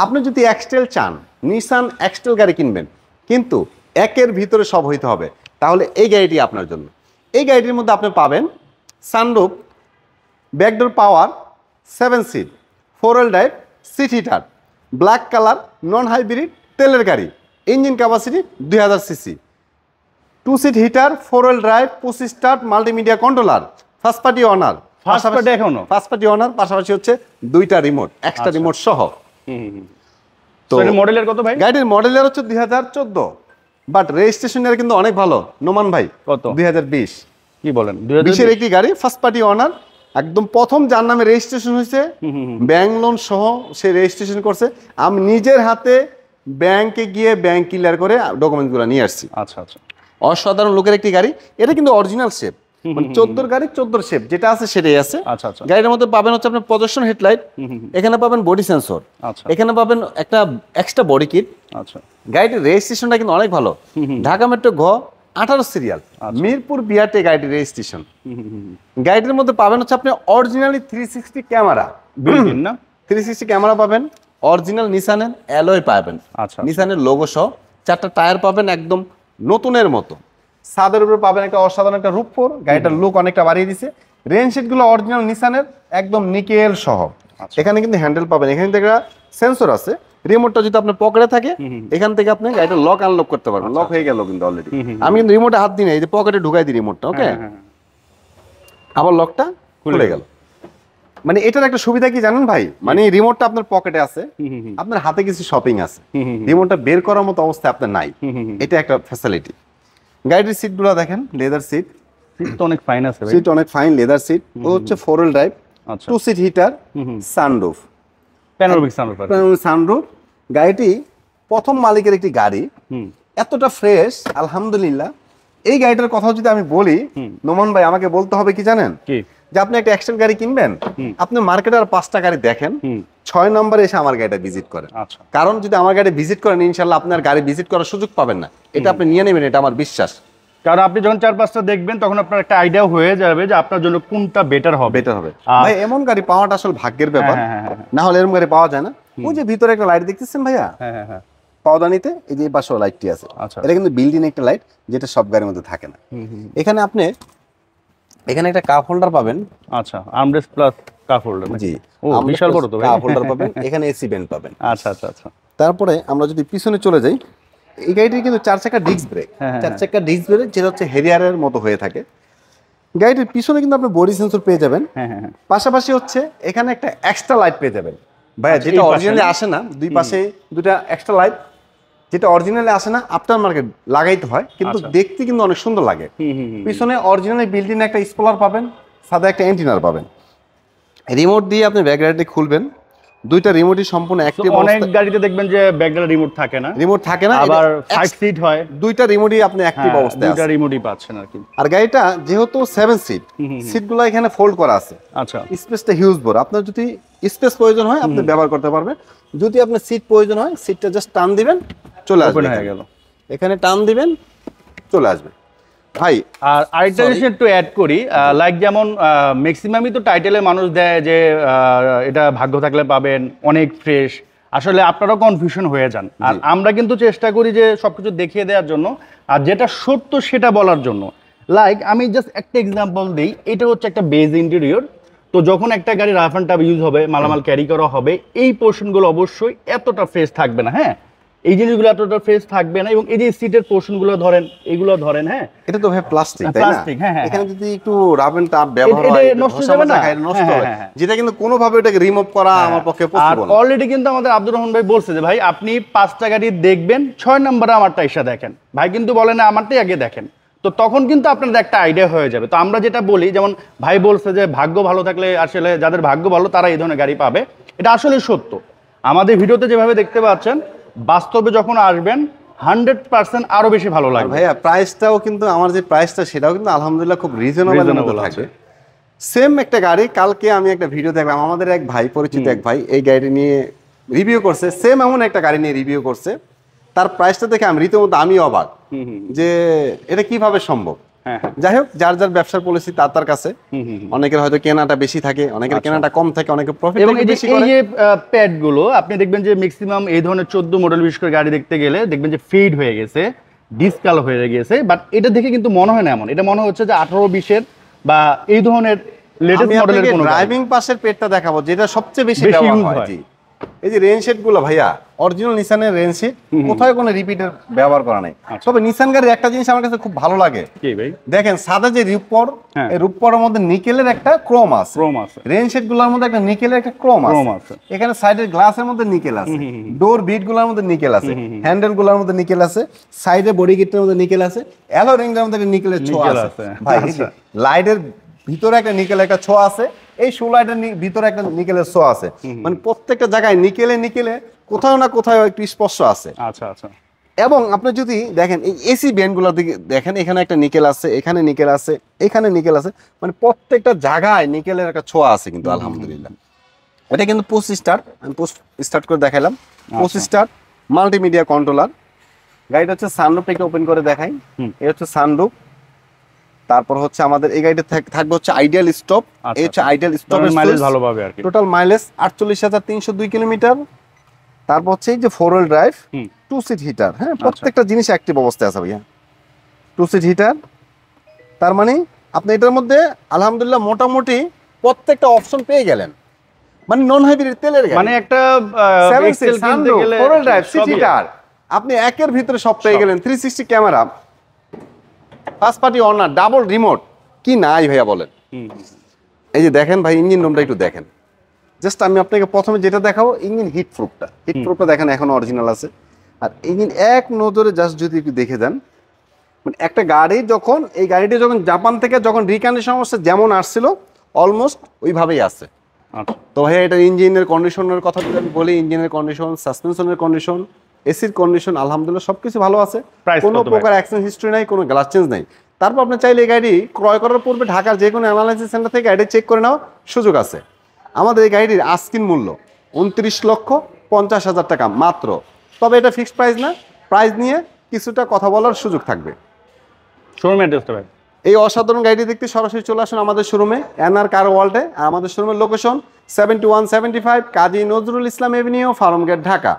আপনি যদি এক্সটেল চান, নিসান এক্সটেল গাড়ি কিনবেন, কিন্তু একের ভিতরে সব হইতে হবে, তাহলে এই গাড়িটি আপনার জন্য। এই গাড়িটির মধ্যে আপনি পাবেন sunroof, back door power, 7 seat, 4 wheel drive, seat heater, black colour, non hybrid, তেলের গাড়ি, engine capacity 2000 CC, 2 seat heater, 4 wheel drive, push start, multimedia controller, first party owner, first party owner, পাশাপাশি হচ্ছে 2টা রিমোট, এক্সট্রা রিমোট সহ। তো এর মডেলের কত ভাই? গাড়ির মডেলের হচ্ছে 2014, বাট রেজিস্ট্রেশনের কিন্তু অনেক ভালো নোমান ভাই। কত? 2020। কি বলেন? 2020 একটি গাড়ি, ফার্স্ট পার্টি অনার, একদম প্রথম যার নামে রেজিস্ট্রেশন হয়েছে, ব্যাংক লোন সহ সে রেজিস্ট্রেশন করছে। আমি নিজের হাতে ব্যাংকে গিয়ে ব্যাংক ক্লিয়ার করে ডকুমেন্টগুলো নিয়ে আসছি। আচ্ছা আচ্ছা, অসাধারণ লোকের একটি গাড়ি। এটা কিন্তু অরিজিনাল শেপ, মানে 14 গাড়ি 14 শেপ, যেটা আছে সেটাই আছে। আচ্ছা আচ্ছা, গাড়ির মধ্যে পাবেন হচ্ছে আপনার প্রজেকশন হেডলাইট, এখানে পাবেন বডি সেন্সর, আচ্ছা এখানে পাবেন একটা এক্সট্রা বডি কিট। আচ্ছা, গাড়িটির রেজিস্ট্রেশনটা কিন্তু অনেক ভালো, ঢাকা মেট্রো ঘ 18 সিরিয়াল, মিরপুর বিআরটি গাড়িটির রেজিস্ট্রেশন। গাড়িটির মধ্যে পাবেন হচ্ছে আপনি অরিজিনালি 360 ক্যামেরা, বিল্ডিং না? 360 ক্যামেরা পাবেন, অরিজিনাল নিসানের অ্যালয় পাবেন, আচ্ছা, নিসানের লোগো সহ, 4টা টায়ার পাবেন একদম নতুনের মতো। ছাদের উপরে পাবেন একটা অসাধারণ একটা রূপপুর, গাড়িটার লুক অনেকটা বাড়িয়ে দিছে। রেন শিটগুলো অরিজিনাল নিসানের একদম নিকেল সহ। এখানে কিন্তু হ্যান্ডেল পাবেন, এখানে থেকে সেন্সর আছে, রিমোটটা যদি আপনার পকেটে থাকে এখান থেকে আপনি গাড়িটা লক আনলক করতে পারবেন। লক হয়ে গেল কিন্তু অলরেডি, আমি কিন্তু রিমোটে হাত দিই না, এই যে পকেটে ঢুকাই দিই রিমোটটা, ওকে, আবার লকটা খুলে গেল। মানে এটার একটা সুবিধা কি জানেন ভাই, মানে রিমোটটা আপনার পকেটে আছে, আপনার হাতে কিছু শপিং আছে, রিমোটটা বের করার মতো অবস্থায় আপনার নাই, এটা একটা ফ্যাসিলিটি। গাড়ির সিটগুলো দেখেন, লেদার সিট, সিট তো অনেক ফাইন আছে ভাই, সিট অনেক ফাইন লেদার সিট। ও হচ্ছে 4 হুইল ড্রাইভ, আচ্ছা, 2 seat heater, sunroof, panoramic sunroof, sunroof. গাড়িটি প্রথম মালিকের একটি গাড়ি, এতটা ফ্রেশ আলহামদুলিল্লাহ। এই গাড়িটার কথা যদি আমি বলি নোমান ভাই, আমাকে বলতে হবে কি জানেন, কি যে আপনি একটা এক্সটেল গাড়ি কিনবেন, আপনি মার্কেটে আর 5টা গাড়ি দেখেন, 6 নম্বরে এসে আমার গাড়িটা ভিজিট করেন। আচ্ছা, কারণ যদি আমার গাড়ি ভিজিট করেন ইনশাল্লাহ আপনার গাড়ি ভিজিট করার সুযোগ পাবেন না, এটা আপনি নিয়ে নেবেন, এটা আমার বিশ্বাস। কারণ আপনি যখন 4-5টা দেখবেন তখন আপনার একটা আইডিয়া হয়ে যাবে যে আপনার জন্য কোনটা বেটার হবে। বেটার হবে ভাই, এমন গাড়ি পাওয়াটা আসলে ভাগ্যের ব্যাপার, না হলে এরকম গাড়ি পাওয়া যায় না। ওই যে ভিতরে একটা লাইট দেখতেছেন ভাইয়া, পাওদানিতে এই যে পাশে লাইটটি আছে, এটা কিন্তু বিল্ডিং একটা লাইট, যেটা সব গাড়ির মধ্যে থাকে না। এখানে আপনি এখানে একটা কাপ হোল্ডার পাবেন, আচ্ছা, আর্মরেস্ট প্লাস কাপ হোল্ডার, জি, ও বিশাল বড় তো ভাই, কাপ হোল্ডার পাবেন, এখানে এসি ভেন্ট পাবেন। আচ্ছা আচ্ছা আচ্ছা, তারপরে আমরা যদি পিছনে চলে যাই, এই গাড়িটির কিন্তু 4 চাকা ডিস্ক ব্রেক, 4 চাকা ডিস্ক ব্রেক, যেটা হচ্ছে হেরিয়ারের মতো হয়ে থাকে। গাড়িটির পিছনে কিন্তু আপনি বডি সেন্সর পেয়ে যাবেন, পাশাপাশি হচ্ছে এখানে একটা এক্সট্রা লাইট পেয়ে যাবেন ভাইয়া, যেটা অরিজিনালি আসে না। দুই পাশে দুটা এক্সট্রা লাইট, যেটা অরিজিনালি আসে না, আফটার মার্কেট লাগাইতে হয়, কিন্তু দেখতে কিন্তু অনেক সুন্দর লাগে। পিছনে অরিজিনালি বিল্ডিং একটা স্পলার পাবেন, সাদা একটা অ্যান্টিনার পাবেন। রিমোট দিয়ে আপনি ব্যাক গাড়িটি খুলবেন, 2টা রিমোটই সম্পূর্ণ অ্যাক্টিভ। অনেক গাড়িতে দেখবেন যে ব্যাকগ্রাউন্ড রিমোট থাকে না, রিমোট থাকে না, আবার 5 সিট হয়, 2টা রিমোটই আপনি অ্যাক্টিভ অবস্থায় আছে, 2টা রিমোটই পাচ্ছেন আর কি। আর গাড়িটা যেহেতু 7 সিট, সিটগুলো এখানে ফোল্ড করা আছে, আচ্ছা, স্পেসটা হিউজ বড়। আপনার যদি স্পেস প্রয়োজন হয় আপনি ব্যবহার করতে পারবেন, যদি আপনার সিট প্রয়োজন হয় সিটটা জাস্ট টান দিবেন, চলে আসবে, হয়ে গেল, এখানে টান দিবেন চলে আসবে ভাই। আর আরেকটা জিনিস একটু অ্যাড করি, লাইক যেমন ম্যাক্সিমামই তো টাইটেলে মানুষ দেয় যে এটা ভাগ্য থাকলে পাবেন, অনেক ফ্রেশ, আসলে আপনারাও কনফিউশন হয়ে যান। আর আমরা কিন্তু চেষ্টা করি যে সবকিছু দেখিয়ে দেওয়ার জন্য, আর যেটা সত্য সেটা বলার জন্য। লাইক আমি জাস্ট একটা এক্সাম্পল দিই, এটা হচ্ছে একটা বেজ ইন্টেরিয়র, তো যখন একটা গাড়ি রাফ অ্যান্ড টাফ ইউজ হবে, মালামাল ক্যারি করা হবে, এই পোর্শনগুলো অবশ্যই এতটা ফ্রেশ থাকবে না, হ্যাঁ, এই জিনিসগুলো এতটা ফ্রেশ থাকবে না। এবং এই যে সিটের পোর্শনগুলো ধরেন, এগুলো ধরেন, হ্যাঁ, এটা তো ভাই প্লাস্টিক, তাই না? প্লাস্টিক, হ্যাঁ, এখানে যদি একটু রাব এন্ড টাপ ব্যবহার হয়, এটা নষ্ট হবে না, নষ্ট হবে, যেটা কিন্তু কোনোভাবে এটাকে রিমুভ করা আমার পক্ষে পসিবল না। আর অলরেডি কিন্তু আমাদের আব্দুর রহমান ভাই বলছে যে ভাই আপনি 5টা গাড়ি দেখবেন, 6 নম্বরে আমারটা এসে দেখেন, ভাই কিন্তু বলে না আমারটাই আগে দেখেন, তো তখন কিন্তু আপনাদের একটা আইডিয়া হয়ে যাবে। তো আমরা যেটা বলি, যেমন ভাই বলছে যে ভাগ্য ভালো থাকলে, আসলে যাদের ভাগ্য ভালো তারা এই ধরনের গাড়ি পাবে, এটা আসলে সত্য। আমাদের ভিডিওতে যেভাবে দেখতে পাচ্ছেন, বাস্তবে যখন আসবেন 100% আরো বেশি ভালো লাগবে ভাইয়া। প্রাইসটাও কিন্তু আমার যে প্রাইসটা সেটাও কিন্তু আলহামদুলিল্লাহ খুব রিজনেবল থাকবে। সেম একটা গাড়ি, কালকে আমি একটা ভিডিও দেখলাম, আমাদের এক ভাই, পরিচিত এক ভাই এই গাড়ি নিয়ে রিভিউ করছে, সেম এমন একটা গাড়ি নিয়ে রিভিউ করছে, তার প্রাইসটা দেখে আমি রীতিমতো আমি অবাক যে এটা কিভাবে সম্ভব। হ্যাঁ, হ্যাঁ। যাই হোক, যার যার ব্যবসার পলিসি তার কাছে। অনেকের হয়তো কেনাটা বেশি থাকে, অনেকের কেনাটা কম থাকে, অনেকের প্রফিট এবং এই যে বেশি করে। প্যাড গুলো আপনি দেখবেন যে ম্যাক্সিমাম এই ধরনের 14 মডেল বিশেষ করে গাড়ি দেখতে গেলে দেখবেন যে ফেড হয়ে গেছে, ডিসকাল হয়ে গেছে, বাট এটা দেখে কিন্তু মনে হয় না এমন, এটা মনে হচ্ছে যে 18-20 বা এই ধরনের লেটেস্ট আমি মডেলের আপনাকে কোনো ড্রাইভিং পাশের পেটটা দেখাবো যেটা সবচেয়ে বেশি বেশি ব্যবহার use হয়। হয়। জি, এই যে রেন শেড গুলো ভাইয়া, অরিজিনাল নিসানের রেন শেড, কোথায় কোনো রিপিটের ব্যবহার করা নাই। তবে নিসান গাড়ির একটা জিনিস আমার কাছে খুব ভালো লাগে, কি ভাই? দেখেন সাদা যে রূপর, হ্যাঁ। এই রূপরের মধ্যে নিকেলের একটা ক্রোম আছে, ক্রোম আছে। রেন শেড গুলোর মধ্যে একটা নিকেলের একটা ক্রোম ক্রোম আছে, আছে। এখানে সাইডের গ্লাসের মধ্যে নিকেল আছে, ডোর বিট গুলোর মধ্যে নিকেল আছে, হ্যান্ডেল গুলোর মধ্যে নিকেল আছে, সাইডে বডি কিটের মধ্যে নিকেল আছে, অ্যালো রিংটার মধ্যে একটা নিকেলের ছোঁয়া নিকেল আছে। আছে। ভাই আচ্ছা। লাইটের ভিতরে একটা নিকেলের একটা ছোঁয়া আছে, এই শো লাইটের ভিতরে একটা নিকেলের ছোঁয়া আছে, মানে প্রত্যেকটা জায়গায় নিকেলে কোথাও না কোথাও একটু স্পর্শ আছে। আচ্ছা আচ্ছা। এবং আপনি যদি দেখেন এই এসি ব্যান্ডগুলোর দিকে দেখেন, এখানে একটা নিকেল আছে, এখানে নিকেল আছে, এখানে নিকেল আছে, মানে প্রত্যেকটা জায়গায় নিকেলের একটা ছোঁয়া আছে কিন্তু আলহামদুলিল্লাহ। এটা কিন্তু পুশ স্টার্ট, আমি পুশ স্টার্ট করে দেখালাম, পুশ স্টার্ট মাল্টিমিডিয়া কন্ট্রোলার। গাড়িটা হচ্ছে সানরুফটা একটু ওপেন করে দেখাই, এই হচ্ছে সানরুফ। তারপর হচ্ছে আমাদের এই গাড়িটা থাকবে হচ্ছে আইডিয়াল স্টপ, এই হচ্ছে আইডিয়াল স্টপের মাইলেজ ভালো পাবে আর কি। Total mileage 48,302 kilometre. তারপর হচ্ছে এই যে 4 হুইল ড্রাইভ, 2 সিট হিটার, হ্যাঁ প্রত্যেকটা জিনিস অ্যাক্টিভ অবস্থায় আছে ভাইয়া, 2 সিট হিটার। তার মানে আপনি এটার মধ্যে আলহামদুলিল্লাহ মোটামুটি প্রত্যেকটা অপশন পেয়ে গেলেন, মানে নন হাইব্রিড তেলের গাড়ি, মানে একটা 7 এক্সেল সিট কিনতে সানরুফ, গেলে 4 হুইল ড্রাইভ, সিট সবই- হিটার, আপনি একের ভিতরে সব পেয়ে গেলেন। 360 camera, first party honour, double remote, কি নাই ভাইয়া বলেন। এই যে দেখেন ভাই, ইঞ্জিন রুমটা একটু দেখেন, জাস্ট আমি আপনাকে প্রথমে যেটা দেখাবো ইঞ্জিন হিট প্রুফটা দেখেন এখন অরিজিনাল আছে। আর ইঞ্জিন এক নজরে জাস্ট যদি একটু দেখে যান, মানে একটা গাড়ি যখন এই গাড়িটি যখন জাপান থেকে যখন রিকন্ডিশন অবস্থা যেমন আসছিল অলমোস্ট ওইভাবেই আছে। আচ্ছা। তো ভাইয়া এটা ইঞ্জিনের কন্ডিশনের কথা যদি আমি বলি, ইঞ্জিনের কন্ডিশন, সাসপেনশনের কন্ডিশন, এসির কন্ডিশন আলহামদুলিল্লাহ সবকিছু ভালো আছে, Price কোনো কত ভাই? প্রকার অ্যাক্সিডেন্ট হিস্ট্রি নাই, কোনো গ্লাস চেঞ্জ নাই। তারপর আপনি চাইলে এই গাড়ি ক্রয় করার পূর্বে ঢাকার যে কোনো অ্যানালাইসিস সেন্টার থেকে গাড়ি চেক করে নেওয়ার সুযোগ আছে। আমাদের এই গাড়িটির আস্কিন মূল্য 29,50,000 টাকা মাত্র। তবে এটা ফিক্সড প্রাইস না, প্রাইস নিয়ে কিছুটা কথা বলার সুযোগ থাকবে। শোরুম অ্যাড্রেসটা ভাই। এই অসাধারণ গাড়িটি দেখতে সরাসরি চলে আসুন আমাদের শোরুমে, এনআর কার ওয়ার্ল্ডে। আর আমাদের শোরুমের লোকেশন 7175 কাজী নজরুল ইসলাম এভিনিউ, ফার্মগেট, ঢাকা।